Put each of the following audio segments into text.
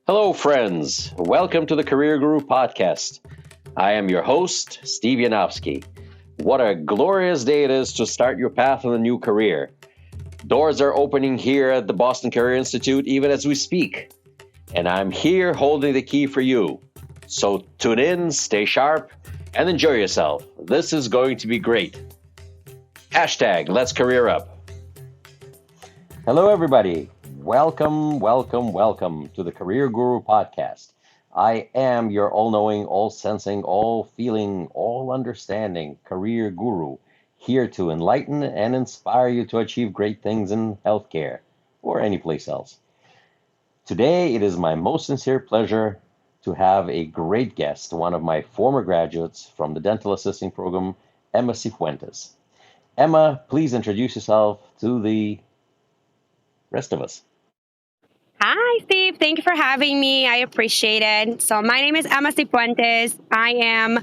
Hello, friends. Welcome to the Career Guru podcast. I am your host, Steve Yanovsky. What a glorious day it is to start your path in a new career. Doors are opening here at the Boston Career Institute even as we speak. And I'm here holding the key for you. So tune in, stay sharp, and enjoy yourself. This is going to be great. Hashtag Let's Career Up. Hello, everybody. Welcome to the Career Guru podcast. I am your all-knowing, all-sensing, all-feeling, all-understanding career guru, here to enlighten and inspire you to achieve great things in healthcare or any place else. Today, it is my most sincere pleasure to have a great guest, one of my former graduates from the dental assisting program, Emma Cifuentes. Emma, please introduce yourself to the rest of us. Hi, Steve. Thank you for having me. I appreciate it. So my name is Emma Cifuentes. I am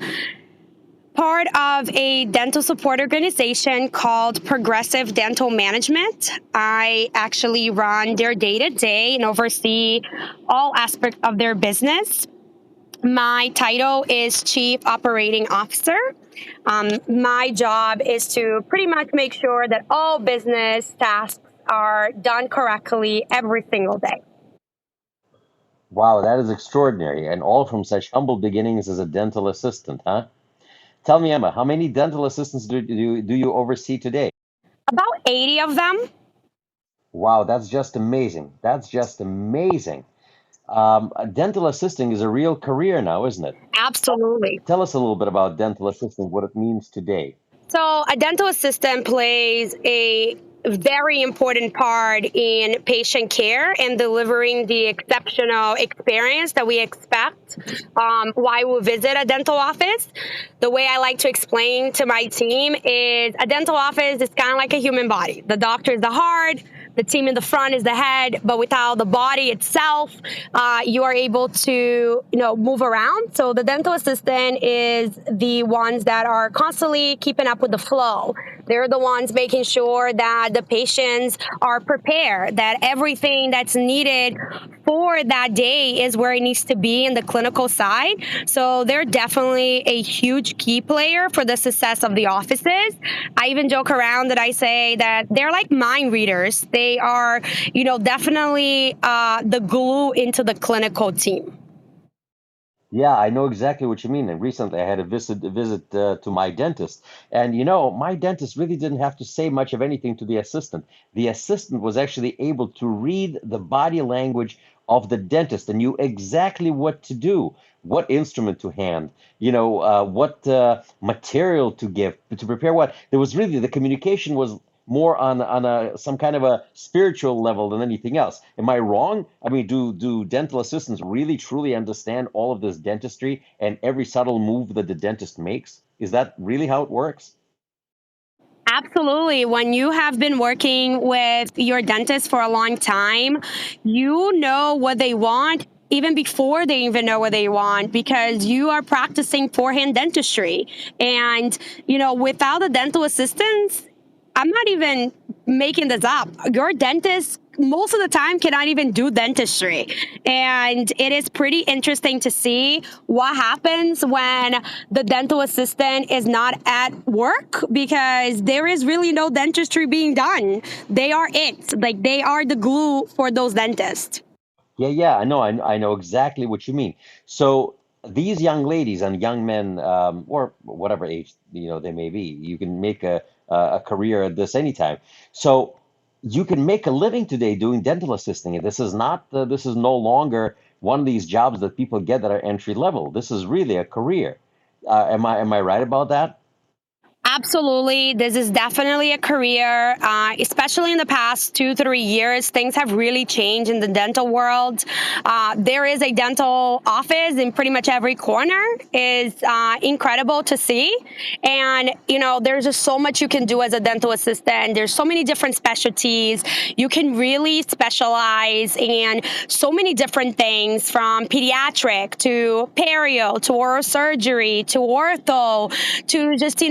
part of a dental support organization called Progressive Dental Management. I actually run their day-to-day and oversee all aspects of their business. My title is Chief Operating Officer. My job is to pretty much make sure that all business tasks are done correctly every single day. Wow, that is extraordinary, and all from such humble beginnings as a dental assistant, huh? Tell me, Emma, how many dental assistants do you oversee today? About 80 of them. Wow, that's just amazing. That's just amazing. Dental assisting is a real career now, isn't it? Absolutely. Tell us a little bit about dental assisting, what it means today. So a dental assistant plays a very important part in patient care and delivering the exceptional experience that we expect while we visit a dental office. The way I like to explain to my team is a dental office is kind of like a human body. The doctor is the heart, the team in the front is the head, but without the body itself, you are able to, move around. So the dental assistant is the ones that are constantly keeping up with the flow. They're the ones making sure that the patients are prepared, that everything that's needed for that day is where it needs to be in the clinical side. So they're definitely a huge key player for the success of the offices. I even joke around that I say that they're like mind readers. They are, definitely the glue into the clinical team. Yeah, I know exactly what you mean. And recently I had a visit to my dentist. And my dentist really didn't have to say much of anything to the assistant. The assistant was actually able to read the body language of the dentist and knew exactly what to do, what instrument to hand, what material to give, to prepare what. There was really, the communication was more on some kind of a spiritual level than anything else. Am I wrong? I mean, do dental assistants really truly understand all of this dentistry and every subtle move that the dentist makes? Is that really how it works? Absolutely. When you have been working with your dentist for a long time, you know what they want even before they even know what they want because you are practicing forehand dentistry. And, without a dental assistants, I'm not even making this up. Your dentist most of the time cannot even do dentistry. And it is pretty interesting to see what happens when the dental assistant is not at work because there is really no dentistry being done. They are it. Like they are the glue for those dentists. Yeah, I know exactly what you mean. So these young ladies and young men, or whatever age they may be, you can make a career at this anytime. So you can make a living today doing dental assisting. This is no longer one of these jobs that people get that are entry level. This is really a career. Am I right about that? Absolutely. This is definitely a career, especially in the past 2-3 years. Things have really changed in the dental world. There is a dental office in pretty much every corner. It's incredible to see. And, there's just so much you can do as a dental assistant. There's so many different specialties. You can really specialize in so many different things from pediatric to perio to oral surgery to ortho to just,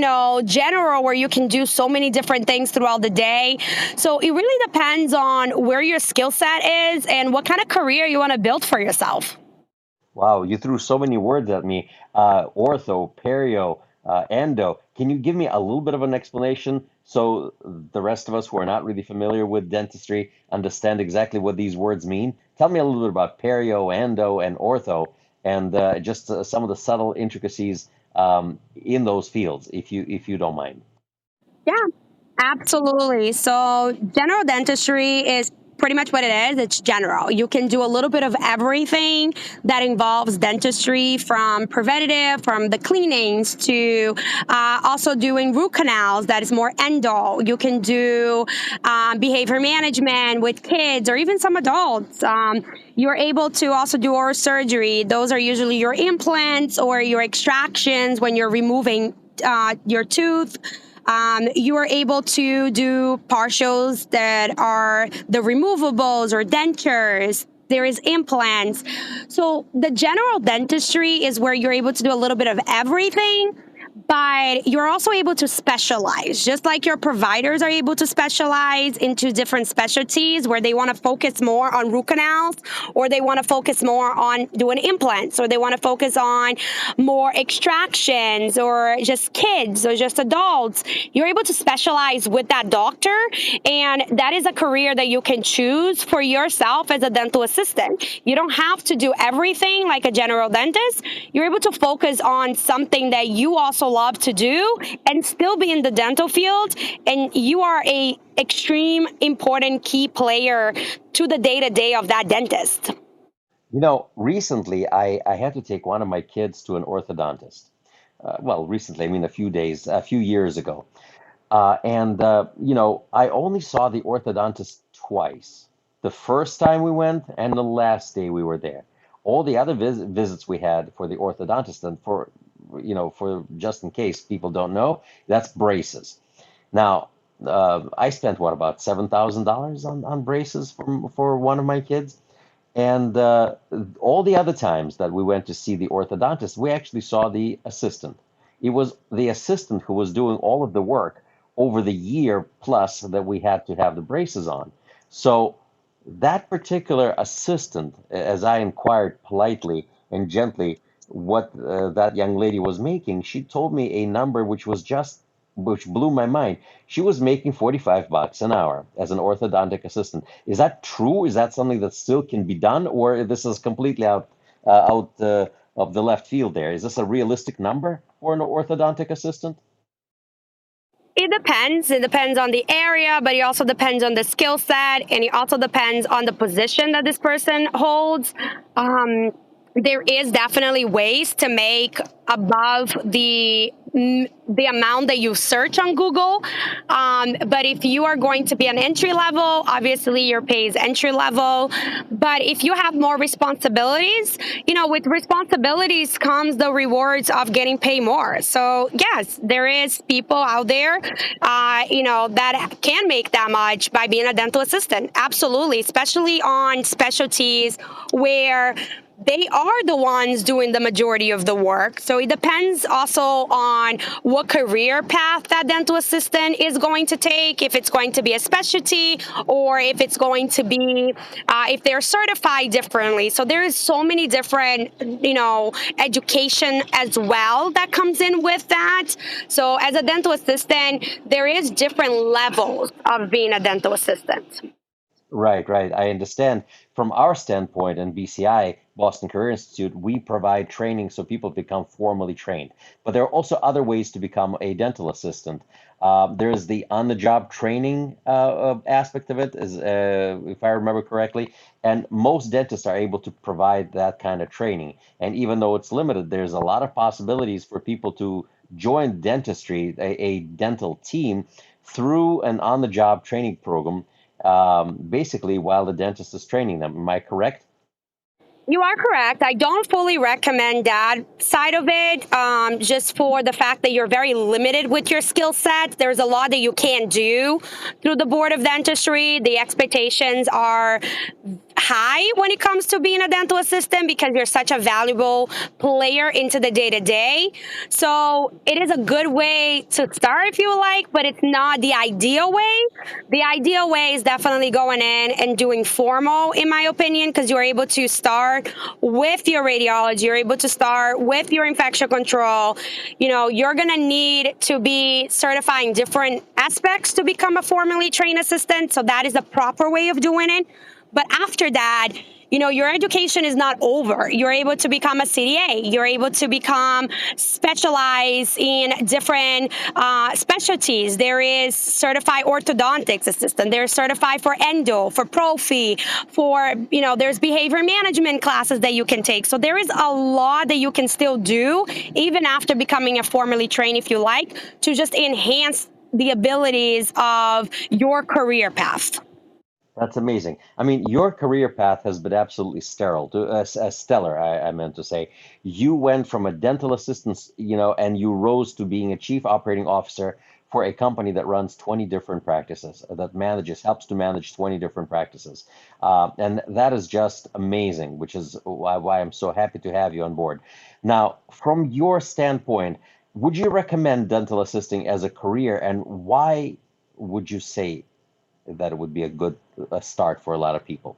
general where you can do so many different things throughout the day. So it really depends on where your skill set is and what kind of career you want to build for yourself. Wow, you threw so many words at me. Ortho, perio, endo. Can you give me a little bit of an explanation so the rest of us who are not really familiar with dentistry understand exactly what these words mean? Tell me a little bit about perio, endo, and ortho, and just some of the subtle intricacies in those fields, if you don't mind. Yeah, absolutely. So general dentistry is pretty much what it is. It's general. You can do a little bit of everything that involves dentistry, from preventative, from the cleanings to also doing root canals. That is more endo. You can do behavior management with kids or even some adults. You're able to also do oral surgery. Those are usually your implants or your extractions when you're removing your tooth. You are able to do partials that are the removables or dentures. There is implants. So the general dentistry is where you're able to do a little bit of everything, but you're also able to specialize, just like your providers are able to specialize into different specialties where they want to focus more on root canals, or they want to focus more on doing implants, or they want to focus on more extractions, or just kids, or just adults. You're able to specialize with that doctor, and that is a career that you can choose for yourself as a dental assistant. You don't have to do everything like a general dentist. You're able to focus on something that you also love to do and still be in the dental field, and you are a extreme important key player to the day-to-day of that dentist. Recently I had to take one of my kids to an orthodontist. Well, recently, I mean a few years ago. I only saw the orthodontist twice. The first time we went and the last day we were there. All the other visits we had for the orthodontist, and for just in case people don't know, that's braces. Now, I spent about $7,000 on braces for one of my kids. And all the other times that we went to see the orthodontist, we actually saw the assistant. It was the assistant who was doing all of the work over the year plus that we had to have the braces on. So that particular assistant, as I inquired politely and gently what that young lady was making, she told me a number which blew my mind. She was making $45 an hour as an orthodontic assistant. Is that true? Is that something that still can be done, or this is completely out of the left field there? Is this a realistic number for an orthodontic assistant? It depends. It depends on the area, but it also depends on the skill set, and it also depends on the position that this person holds. There is definitely ways to make above the amount that you search on Google. But if you are going to be an entry level, obviously your pay is entry level. But if you have more responsibilities, with responsibilities comes the rewards of getting paid more. So yes, there is people out there, that can make that much by being a dental assistant. Absolutely, especially on specialties where they are the ones doing the majority of the work. So it depends also on what career path that dental assistant is going to take, if it's going to be a specialty or if it's going to be, if they're certified differently. So there is so many different, education as well that comes in with that. So as a dental assistant, there is different levels of being a dental assistant. Right, right. I understand. From our standpoint in BCI, Boston Career Institute, we provide training so people become formally trained. But there are also other ways to become a dental assistant. There's the on-the-job training aspect of it, if I remember correctly, and most dentists are able to provide that kind of training. And even though it's limited, there's a lot of possibilities for people to join dentistry, a dental team, through an on-the-job training program, basically while the dentist is training them. Am I correct? You are correct. I don't fully recommend that side of it, just for the fact that you're very limited with your skill set. There's a lot that you can't do through the Board of Dentistry. The expectations are high when it comes to being a dental assistant because you're such a valuable player into the day to day. So it is a good way to start if you like, but it's not the ideal way. The ideal way is definitely going in and doing formal, in my opinion, because you're able to start with your radiology, you're able to start with your infection control. You know, you're going to need to be certifying different aspects to become a formally trained assistant. So that is the proper way of doing it. But after that, you know, your education is not over. You're able to become a CDA. You're able to become specialized in different specialties. There is certified orthodontics assistant. There's certified for endo, for prophy, for, you know, there's behavior management classes that you can take. So there is a lot that you can still do, even after becoming a formally trained, if you like, to just enhance the abilities of your career path. That's amazing. I mean, your career path has been absolutely stellar. I meant to say, you went from a dental assistant, and you rose to being a chief operating officer for a company that runs 20 different practices, helps to manage 20 different practices. And that is just amazing, which is why I'm so happy to have you on board. Now, from your standpoint, would you recommend dental assisting as a career, and why would you say that it would be a good start for a lot of people?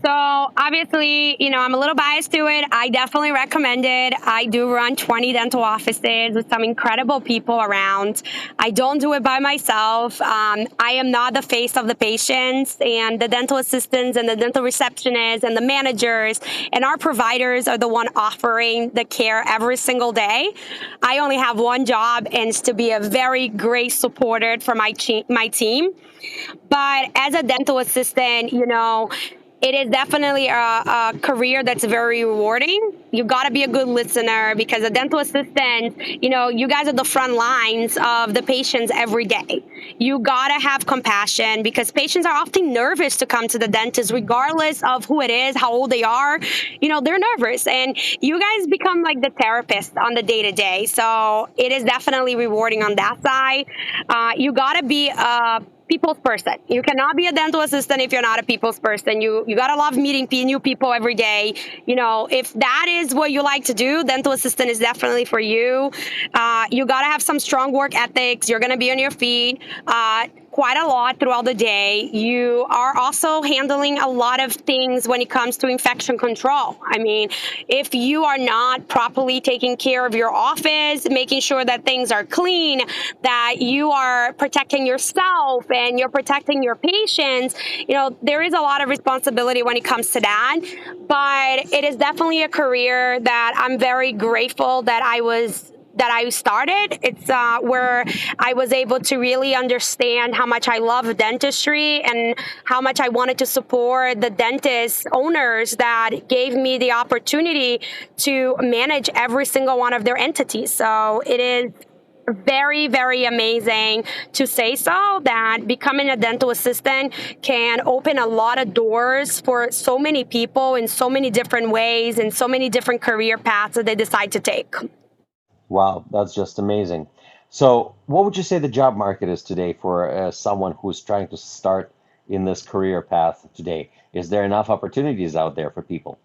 So obviously, you know, I'm a little biased to it. I definitely recommend it. I do run 20 dental offices with some incredible people around. I don't do it by myself. I am not the face of the patients, and the dental assistants and the dental receptionists and the managers and our providers are the one offering the care every single day. I only have one job, and it's to be a very great supporter for my team. But as a dental assistant, you know, it is definitely a career that's very rewarding. You got to be a good listener because a dental assistant, you know, you guys are the front lines of the patients every day. You got to have compassion because patients are often nervous to come to the dentist, regardless of who it is, how old they are. You know, they're nervous, and you guys become like the therapist on the day to day. So it is definitely rewarding on that side. You got to be a people's person. You cannot be a dental assistant if you're not a people's person. You gotta love meeting new people every day. You know, if that is what you like to do, dental assistant is definitely for you. You gotta have some strong work ethics. You're gonna be on your feet quite a lot throughout the day. You are also handling a lot of things when it comes to infection control. I mean, if you are not properly taking care of your office, making sure that things are clean, that you are protecting yourself and you're protecting your patients, you know, there is a lot of responsibility when it comes to that. But it is definitely a career that I'm very grateful that I started. It's where I was able to really understand how much I love dentistry and how much I wanted to support the dentist owners that gave me the opportunity to manage every single one of their entities. So it is very, very amazing to say so that becoming a dental assistant can open a lot of doors for so many people in so many different ways and so many different career paths that they decide to take. Wow, that's just amazing. So, what would you say the job market is today for someone who's trying to start in this career path today? Is there enough opportunities out there for people?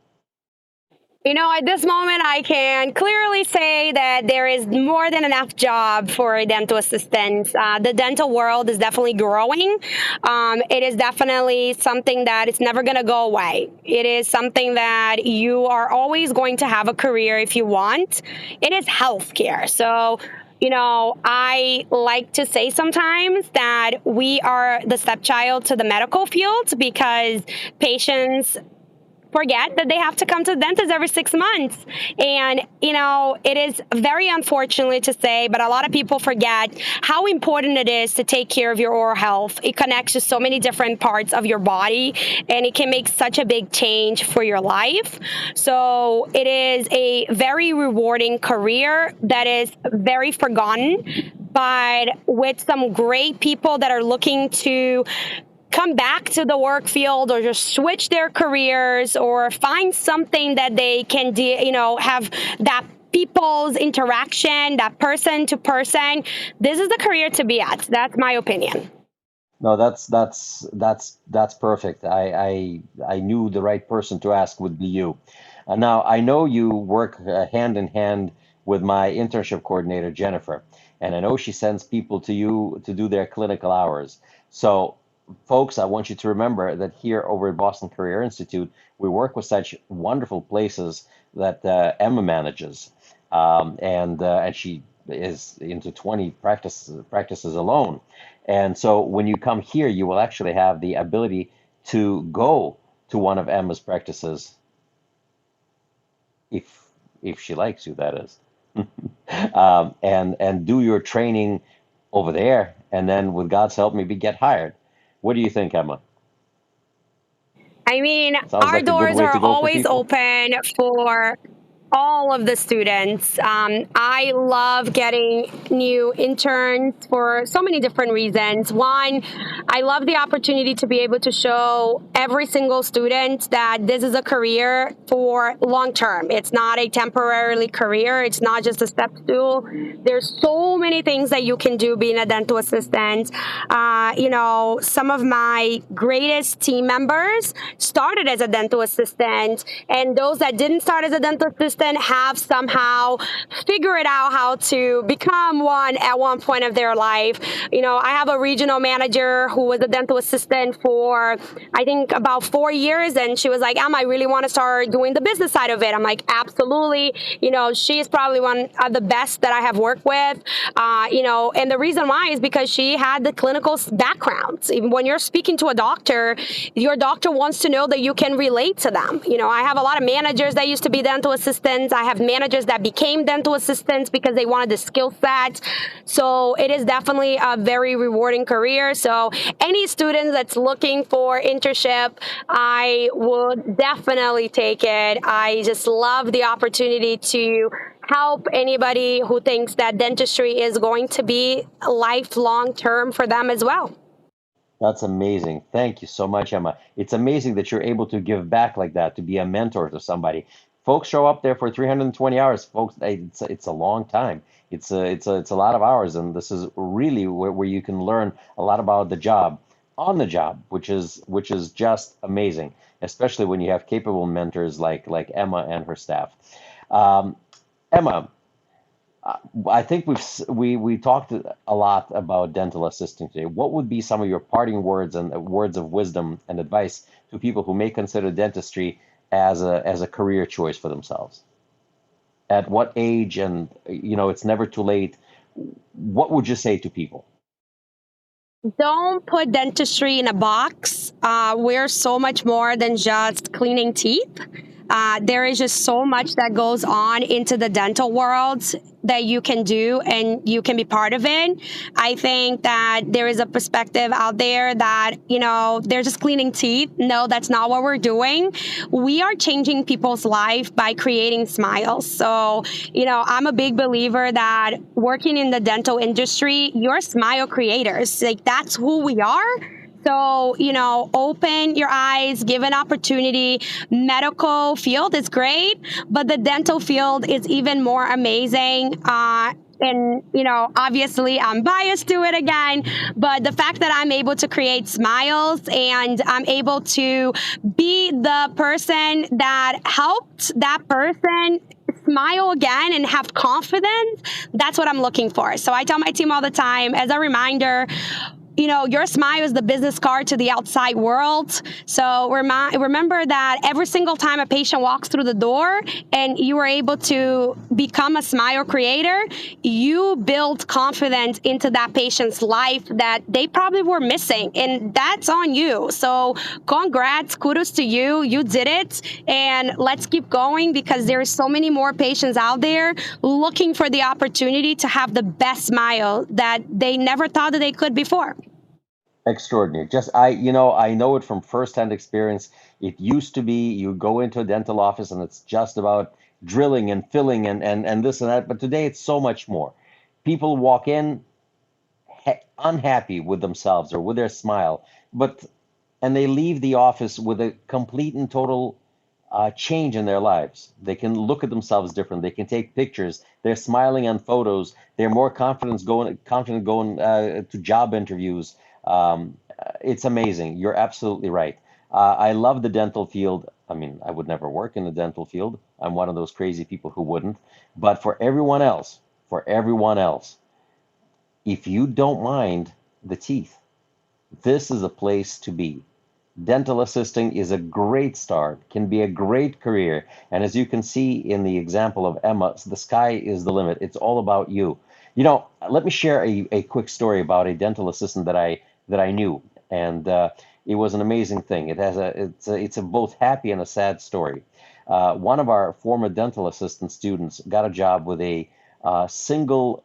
You know, at this moment, I can clearly say that there is more than enough job for dental assistants. The dental world is definitely growing. It is definitely something that is never going to go away. It is something that you are always going to have a career if you want. It is healthcare. So, you know, I like to say sometimes that we are the stepchild to the medical field because patients forget that they have to come to the dentist every 6 months. And, you know, it is very unfortunate to say, but a lot of people forget how important it is to take care of your oral health. It connects to so many different parts of your body, and it can make such a big change for your life. So it is a very rewarding career that is very forgotten, but with some great people that are looking to come back to the work field or just switch their careers or find something that they can do, have that people's interaction, that person to person, this is the career to be at. That's my opinion. No, that's perfect. I knew the right person to ask would be you. Now I know you work hand in hand with my internship coordinator Jennifer, and I know she sends people to you to do their clinical hours. So, folks, I want you to remember that here over at Boston Career Institute, we work with such wonderful places that Emma manages, and she is into 20 practices alone. And so when you come here, you will actually have the ability to go to one of Emma's practices if if she likes you, that is, and do your training over there, and then with God's help, maybe get hired. What do you think, Emma? I mean, Sounds our like a good doors way are to go for always people. open for all of the students. I love getting new interns for so many different reasons. One, I love the opportunity to be able to show every single student that this is a career for long term. It's not a temporarily career. It's not just a step stool. There's so many things that you can do being a dental assistant. Some of my greatest team members started as a dental assistant, and those that didn't start as a dental assistant have somehow figured out how to become one at one point of their life. I have a regional manager who was a dental assistant for, I think, about 4 years, and she was like, I really want to start doing the business side of it. I'm like, absolutely. She is probably one of the best that I have worked with. And the reason why is because she had the clinical background. Even when you're speaking to a doctor, your doctor wants to know that you can relate to them. I have a lot of managers that used to be dental assistants. I have managers that became dental assistants because they wanted the skill set. So it is definitely a very rewarding career. So any student that's looking for internship, I would definitely take it. I just love the opportunity to help anybody who thinks that dentistry is going to be lifelong term for them as well. That's amazing. Thank you so much, Emma. It's amazing that you're able to give back like that, to be a mentor to somebody. Folks show up there for 320 hours. Folks, it's a long time. It's a lot of hours, and this is really where you can learn a lot about the job on the job, which is just amazing, especially when you have capable mentors like Emma and her staff. Um, Emma, I think we talked a lot about dental assisting today. What would be some of your parting words and words of wisdom and advice to people who may consider dentistry as a career choice for themselves? At what age, and it's never too late. What would you say to people? Don't put dentistry in a box. We're so much more than just cleaning teeth. There is just so much that goes on into the dental world that you can do and you can be part of it. I think that there is a perspective out there that, they're just cleaning teeth. No, that's not what we're doing. We are changing people's life by creating smiles. So, I'm a big believer that working in the dental industry, you're smile creators. Like, that's who we are. So, open your eyes, give an opportunity. Medical field is great, but the dental field is even more amazing. And, obviously I'm biased to it again, but the fact that I'm able to create smiles and I'm able to be the person that helped that person smile again and have confidence, that's what I'm looking for. So I tell my team all the time, as a reminder, your smile is the business card to the outside world. So remember that every single time a patient walks through the door and you are able to become a smile creator, you build confidence into that patient's life that they probably were missing. And that's on you. So congrats, kudos to you. You did it. And let's keep going because there's so many more patients out there looking for the opportunity to have the best smile that they never thought that they could before. Extraordinary. Just I know it from firsthand experience. It used to be you go into a dental office and it's just about drilling and filling and this and that, but today it's so much more. People walk in unhappy with themselves or with their smile, but and they leave the office with a complete and total change in their lives. They can look at themselves different. They can take pictures. They're smiling on photos. They're more confident going to job interviews. It's amazing. You're absolutely right. I love the dental field. I mean, I would never work in the dental field. I'm one of those crazy people who wouldn't. But for everyone else, if you don't mind the teeth, this is a place to be. Dental assisting is a great start, can be a great career. And as you can see in the example of Emma, the sky is the limit. It's all about you. Let me share a quick story about a dental assistant that I knew. And it was an amazing thing. It's a both happy and a sad story. One of our former dental assistant students got a job with a single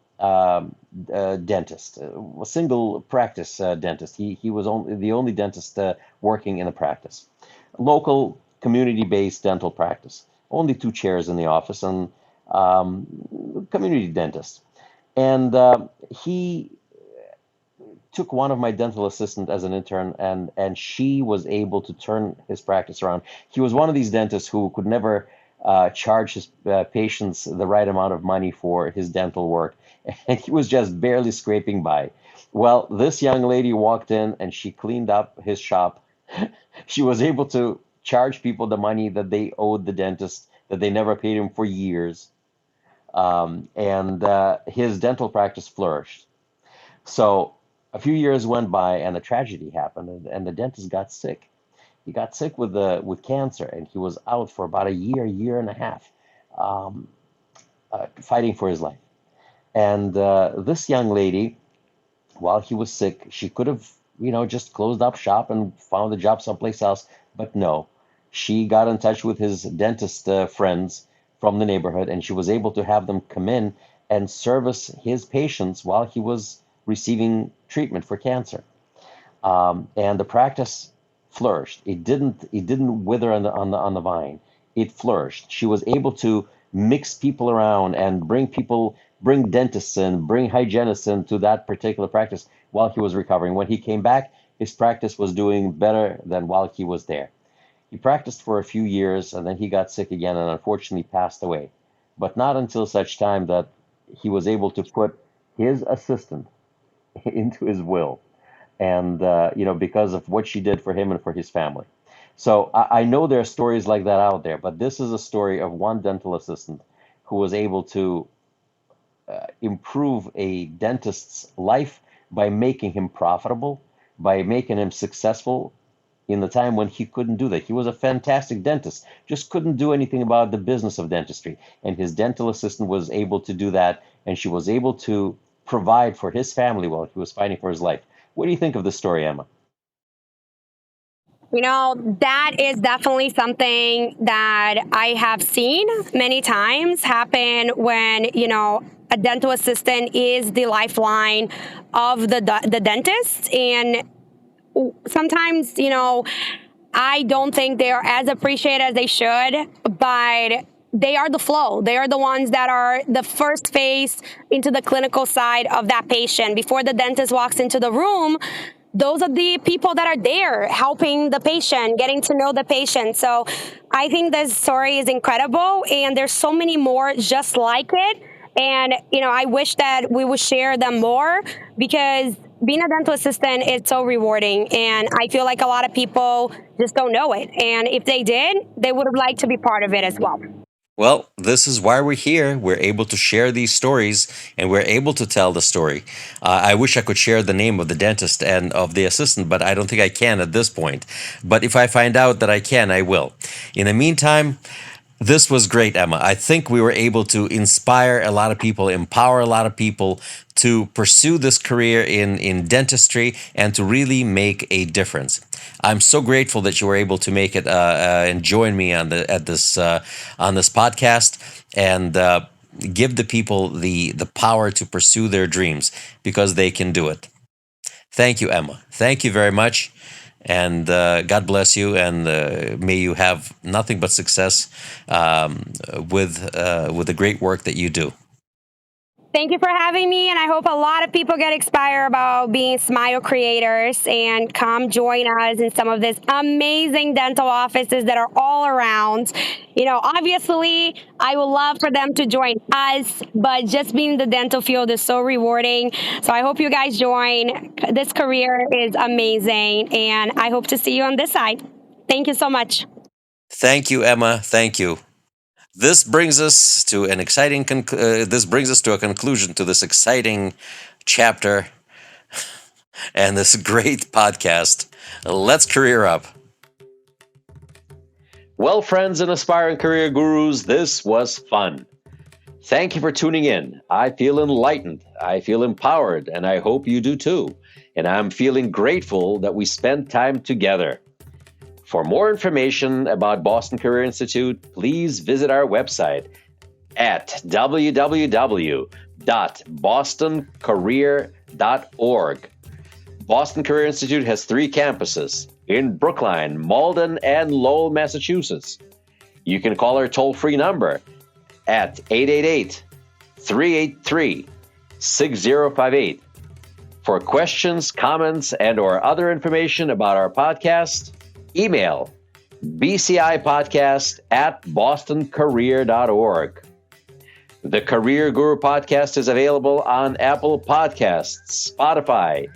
dentist, a single practice dentist. He was the only dentist working in a practice, local community-based dental practice. Only two chairs in the office and community dentist. And he took one of my dental assistants as an intern, and she was able to turn his practice around. He was one of these dentists who could never charge his patients the right amount of money for his dental work, and he was just barely scraping by. Well, this young lady walked in and she cleaned up his shop. She was able to charge people the money that they owed the dentist, that they never paid him for years. And his dental practice flourished. So a few years went by, and a tragedy happened, and the dentist got sick. He got sick with cancer, and he was out for about a year and a half, um, fighting for his life. And this young lady, while he was sick, she could have, just closed up shop and found a job someplace else. But no, she got in touch with his dentist friends from the neighborhood, and she was able to have them come in and service his patients while he was receiving treatment for cancer. And the practice flourished. It didn't wither on the vine. It flourished. She was able to mix people around and bring dentists in, bring hygienists in to that particular practice while he was recovering. When he came back, his practice was doing better than while he was there. He practiced for a few years, and then he got sick again and unfortunately passed away. But not until such time that he was able to put his assistant into his will, and because of what she did for him and for his family. So I know there are stories like that out there, but this is a story of one dental assistant who was able to improve a dentist's life by making him profitable, by making him successful in the time when he couldn't do that. He was a fantastic dentist, just couldn't do anything about the business of dentistry. And his dental assistant was able to do that, and she was able to provide for his family while he was fighting for his life. What do you think of this story, Emma? That is definitely something that I have seen many times happen when, a dental assistant is the lifeline of the dentist. And sometimes, I don't think they are as appreciated as they should, but they are the flow. They are the ones that are the first face into the clinical side of that patient. Before the dentist walks into the room, those are the people that are there helping the patient, getting to know the patient. So I think this story is incredible, and there's so many more just like it. And, I wish that we would share them more, because being a dental assistant is so rewarding. And I feel like a lot of people just don't know it. And if they did, they would have liked to be part of it as well. Well, this is why we're here. We're able to share these stories, and we're able to tell the story. I wish I could share the name of the dentist and of the assistant, but I don't think I can at this point. But if I find out that I can, I will. In the meantime, this was great, Emma. I think we were able to inspire a lot of people, empower a lot of people to pursue this career in dentistry and to really make a difference. I'm so grateful that you were able to make it and join me on this podcast, and give the people the power to pursue their dreams, because they can do it. Thank you, Emma. Thank you very much. And God bless you, and may you have nothing but success with the great work that you do. Thank you for having me, and I hope a lot of people get inspired about being smile creators and come join us in some of these amazing dental offices that are all around. Obviously, I would love for them to join us, but just being in the dental field is so rewarding. So I hope you guys join. This career is amazing, and I hope to see you on this side. Thank you so much. Thank you, Emma. Thank you. This brings us to a conclusion to this exciting chapter and this great podcast. Let's career up. Well, friends and aspiring career gurus, this was fun. Thank you for tuning in. I feel enlightened, I feel empowered, and I hope you do too. And I'm feeling grateful that we spent time together. For more information about Boston Career Institute, please visit our website at www.bostoncareer.org. Boston Career Institute has 3 campuses in Brookline, Malden, and Lowell, Massachusetts. You can call our toll-free number at 888-383-6058. For questions, comments, and/or other information about our podcast, email bcipodcast@bostoncareer.org. The Career Guru podcast is available on Apple Podcasts, Spotify,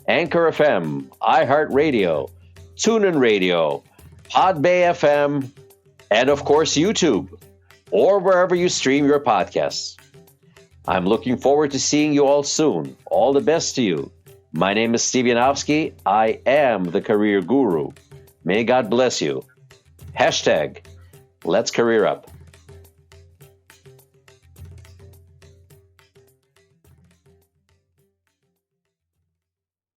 Anchor FM, iHeartRadio, TuneIn Radio, Podbay FM, and of course YouTube, or wherever you stream your podcasts. I'm looking forward to seeing you all soon. All the best to you. My name is Steve Yanovsky. I am the Career Guru. May God bless you. #Let's Career Up.